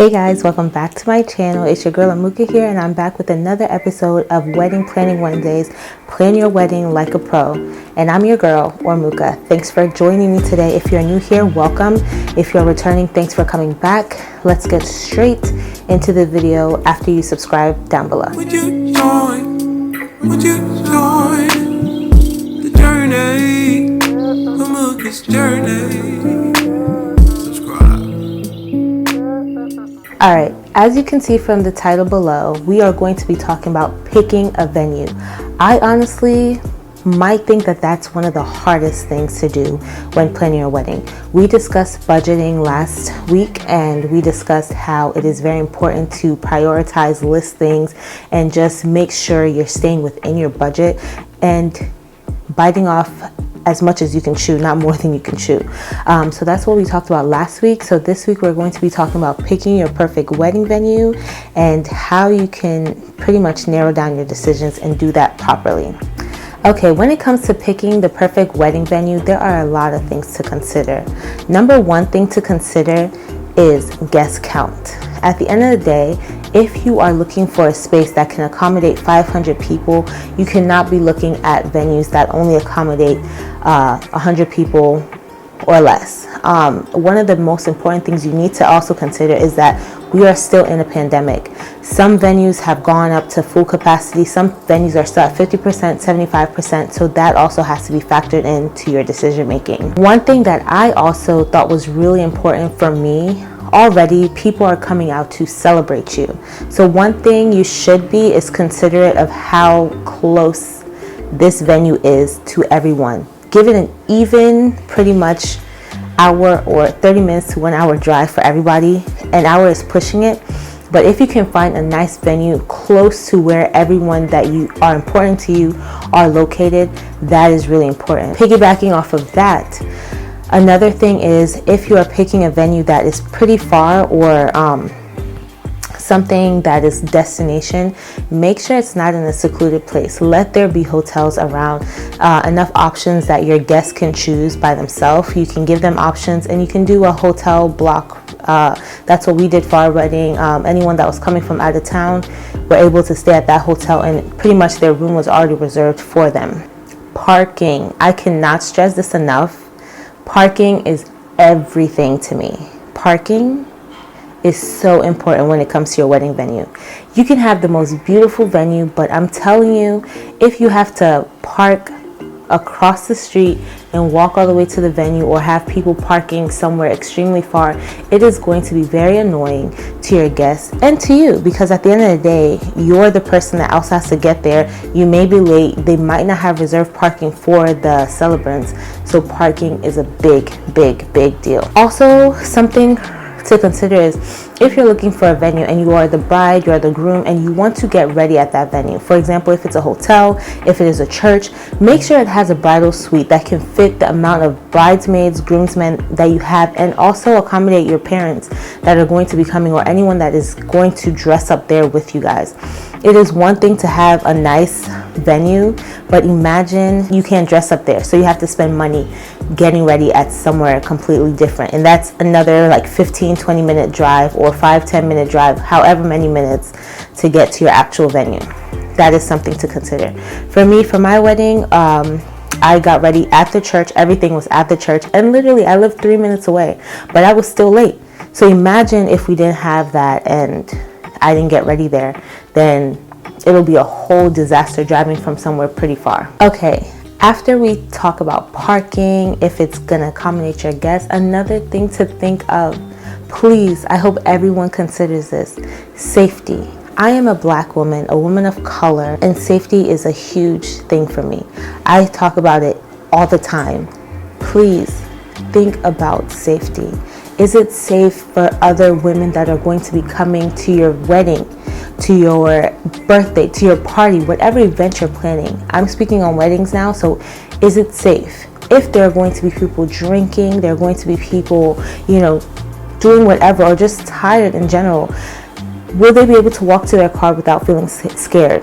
Hey guys, welcome back to my channel. It's your girl Amuka here, and I'm back with another episode of Wedding Planning Wednesdays. Plan your wedding like a pro. And I'm your girl, Amuka. Thanks for joining me today. If you're new here, welcome. If you're returning, thanks for coming back. Let's get straight into the video after you subscribe down below. Would you join the journey, Amuka's journey? Alright, as you can see from the title below, we are going to be talking about picking a venue. I honestly might think that that's one of the hardest things to do when planning your wedding. We discussed budgeting last week, and we discussed how it is very important to prioritize, list things, and just make sure you're staying within your budget and biting off as much as you can chew, not more than you can chew. So that's what we talked about last week. So this week we're going to be talking about picking your perfect wedding venue and how you can pretty much narrow down your decisions and do that properly. Okay, when it comes to picking the perfect wedding venue, there are a lot of things to consider. Number one thing to consider is guest count. At the end of the day, if you are looking for a space that can accommodate 500 people, you cannot be looking at venues that only accommodate 100 people or less. One of the most important things you need to also consider is that we are still in a pandemic. Some venues have gone up to full capacity. Some venues are still at 50%, 75%. So that also has to be factored into your decision making. One thing that I also thought was really important for me, already people are coming out to celebrate you. So one thing you should be is considerate of how close this venue is to everyone. Give it an even pretty much hour or 30 minutes to 1 hour drive for everybody. An hour is pushing it, but if you can find a nice venue close to where everyone that you are important to you are located, that is really important. Piggybacking off of that, another thing is if you are picking a venue that is pretty far or something that is destination, make sure it's not in a secluded place. Let there be hotels around, enough options that your guests can choose by themselves. You can give them options and you can do a hotel block. That's what we did for our wedding. Anyone that was coming from out of town were able to stay at that hotel, and pretty much their room was already reserved for them. Parking. I cannot stress this enough. Parking is everything to me. Parking is so important when it comes to your wedding venue. You can have the most beautiful venue, but I'm telling you, if you have to park across the street and walk all the way to the venue, or have people parking somewhere extremely far, it is going to be very annoying to your guests and to you, because at the end of the day, you're the person that also has to get there. You may be late. They might not have reserved parking for the celebrants. So parking is a big deal. Also, something to consider is if you're looking for a venue and you are the bride, you are the groom, and you want to get ready at that venue. For example, if it's a hotel, if it is a church, make sure it has a bridal suite that can fit the amount of bridesmaids, groomsmen that you have, and also accommodate your parents that are going to be coming, or anyone that is going to dress up there with you guys. It is one thing to have a nice venue, but imagine you can't dress up there, so you have to spend money getting ready at somewhere completely different, and that's another like 15-20 minute drive, or 5-10 minute drive, however many minutes to get to your actual venue. That is something to consider. For me, for my wedding, I got ready at the church. Everything was at the church, and literally I lived 3 minutes away, but I was still late. So imagine if we didn't have that and I didn't get ready there, then it'll be a whole disaster driving from somewhere pretty far. Okay, after we talk about parking, if it's gonna accommodate your guests, another thing to think of, please, I hope everyone considers this: safety. I am a Black woman, a woman of color, and safety is a huge thing for me. I talk about it all the time. Please think about safety. Is it safe for other women that are going to be coming to your wedding, to your birthday, to your party, whatever event you're planning? I'm speaking on weddings now, so is it safe? If there are going to be people drinking, there are going to be people, doing whatever, or just tired in general, will they be able to walk to their car without feeling scared?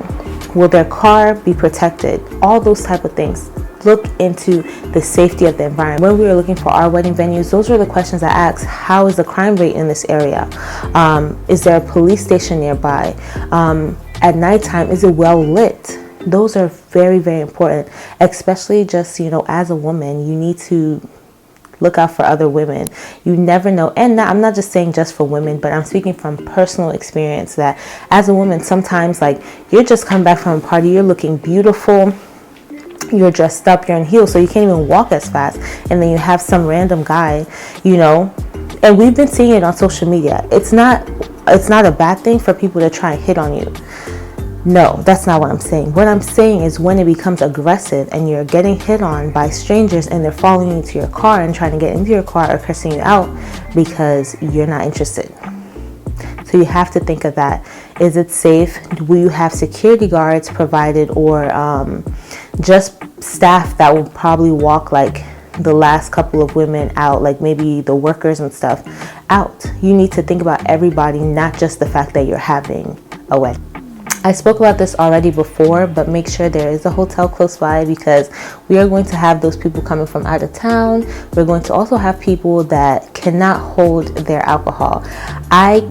Will their car be protected? All those type of things. look into the safety of the environment. When we were looking for our wedding venues, those were the questions I asked. How is the crime rate in this area? Is there a police station nearby? At nighttime, is it well lit? Those are very, very important, especially just, as a woman, you need to look out for other women. You never know. And I'm not just saying just for women, but I'm speaking from personal experience that as a woman, sometimes like you're just coming back from a party, you're looking beautiful, you're dressed up, you're in heels, so you can't even walk as fast. And then you have some random guy, and we've been seeing it on social media. It's not a bad thing for people to try and hit on you. No, that's not what I'm saying. What I'm saying is when it becomes aggressive and you're getting hit on by strangers and they're following you to your car and trying to get into your car or cursing you out because you're not interested. So you have to think of that. Is it safe? Will you have security guards provided, or just staff that will probably walk like the last couple of women out, like maybe the workers and stuff out? You need to think about everybody, not just the fact that you're having a wedding. I spoke about this already before, but make sure there is a hotel close by, because we are going to have those people coming from out of town. We're going to also have people that cannot hold their alcohol. I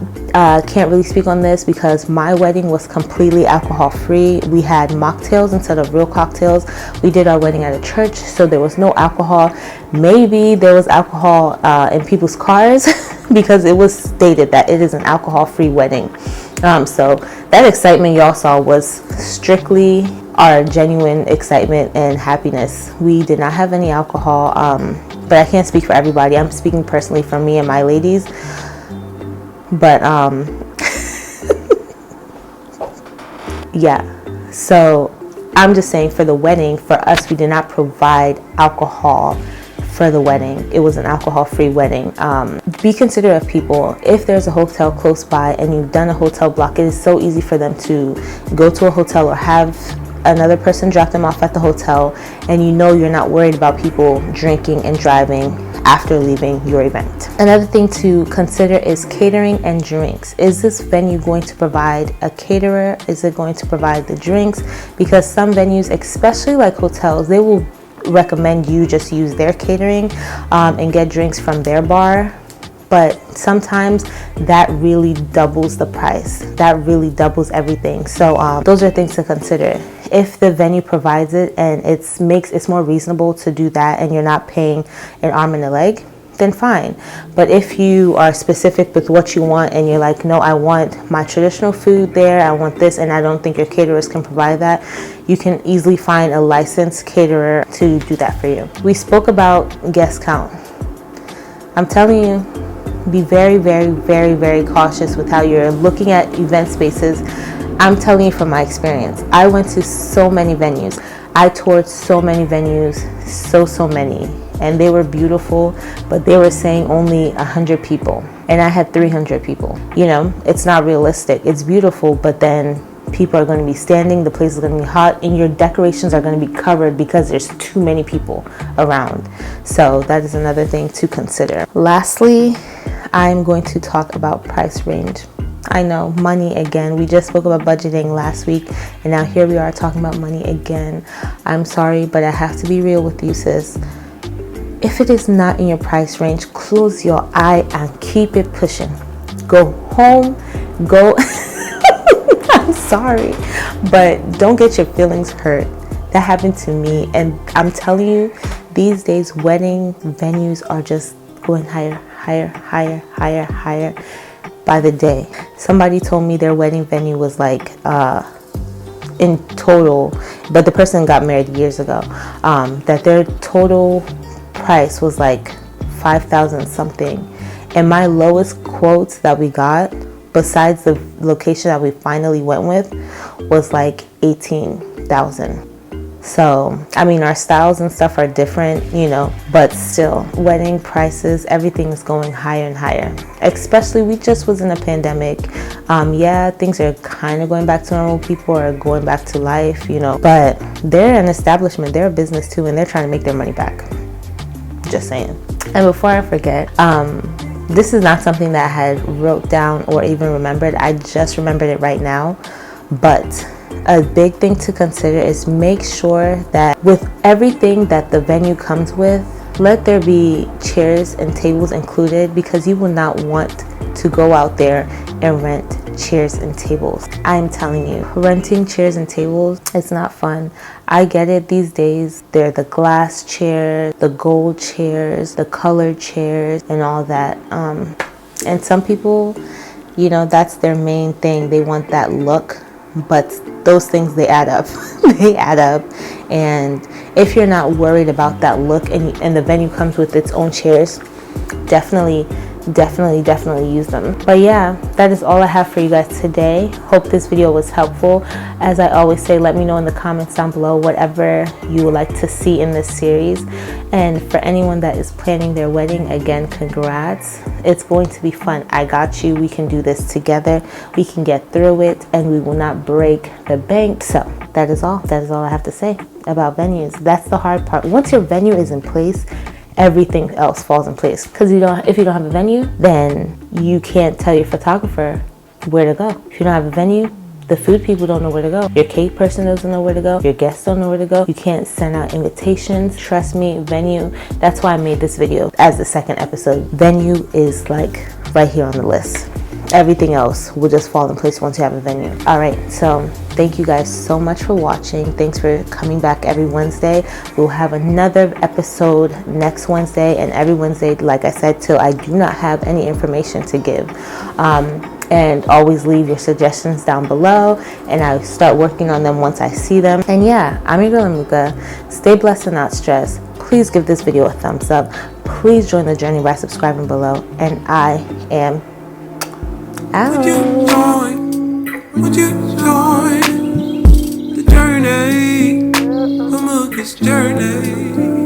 can't really speak on this because my wedding was completely alcohol free. We had mocktails instead of real cocktails. We did our wedding at a church, so there was no alcohol. Maybe there was alcohol in people's cars because it was stated that it is an alcohol free wedding. So that excitement y'all saw was strictly our genuine excitement and happiness. We did not have any alcohol, but I can't speak for everybody. I'm speaking personally for me and my ladies. But yeah, so I'm just saying, for the wedding, for us, we did not provide alcohol for the wedding. It was an alcohol-free wedding. Be considerate of people. If there's a hotel close by and you've done a hotel block, it is so easy for them to go to a hotel or have another person drop them off at the hotel, and you're not worried about people drinking and driving after leaving your event. Another thing to consider is catering and drinks. Is this venue going to provide a caterer? Is it going to provide the drinks? Because some venues, especially like hotels, they will recommend you just use their catering and get drinks from their bar, but sometimes that really doubles the price. That really doubles everything. So those are things to consider. If the venue provides it and it's more reasonable to do that, and you're not paying an arm and a leg, then fine. But if you are specific with what you want and you're like, no, I want my traditional food there, I want this, and I don't think your caterers can provide that, you can easily find a licensed caterer to do that for you. We spoke about guest count. I'm telling you, be very, very, very, very cautious with how you're looking at event spaces. I'm telling you from my experience. I went to so many venues. I toured so many venues, so many. And they were beautiful, but they were saying only 100 people. And I had 300 people. It's not realistic. It's beautiful, but then people are going to be standing, the place is going to be hot, and your decorations are going to be covered because there's too many people around. So that is another thing to consider. Lastly, I'm going to talk about price range. I know, money again. We just spoke about budgeting last week, and now here we are talking about money again. I'm sorry, but I have to be real with you, sis. If it is not in your price range, close your eye and keep it pushing. Go home, go. I'm sorry, but don't get your feelings hurt. That happened to me, and I'm telling you, these days wedding venues are just going higher by the day. Somebody told me their wedding venue was like in total, but the person got married years ago, that their total price was like 5,000 something, and my lowest quotes that we got, besides the location that we finally went with, was like 18,000. So I mean, our styles and stuff are different, but still, wedding prices, everything is going higher and higher. Especially, we just was in a pandemic. Yeah, things are kind of going back to normal. People are going back to life, but they're an establishment, they're a business too, and they're trying to make their money back. Just saying. And before I forget, this is not something that I had wrote down or even remembered. I just remembered it right now. But A big thing to consider is make sure that with everything that the venue comes with, let there be chairs and tables included, because you will not want to go out there and rent chairs and tables. I'm telling you, renting chairs and tables, it's not fun. I get it these days. They're the glass chairs, the gold chairs, the colored chairs, and all that. And some people, you know, that's their main thing. They want that look, but those things, they add up. They add up. And if you're not worried about that look, and the venue comes with its own chairs, definitely use them. But yeah, that is all I have for you guys today. Hope this video was helpful. As I always say, let me know in the comments down below whatever you would like to see in this series. And for anyone that is planning their wedding, again, congrats. It's going to be fun. I got you. We can do this together. We can get through it, and we will not break the bank. So that is all I have to say about venues. That's the hard part. Once your venue is in place, everything else falls in place. Because if you don't have a venue, then you can't tell your photographer where to go. If you don't have a venue, the food people don't know where to go. Your cake person doesn't know where to go. Your guests don't know where to go. You can't send out invitations. Trust me, venue. That's why I made this video as the second episode. Venue is like right here on the list. Everything else will just fall in place once you have a venue. All right, so thank you guys so much for watching. Thanks for coming back every Wednesday. We'll have another episode next Wednesday, and every Wednesday, like I said, till I do not have any information to give. And always leave your suggestions down below, and I'll start working on them once I see them. And yeah, I'm your girl Amuka. Stay blessed and not stressed. Please give this video a thumbs up. Please join the journey by subscribing below, and I am out. Would you join the journey, Amuka's journey?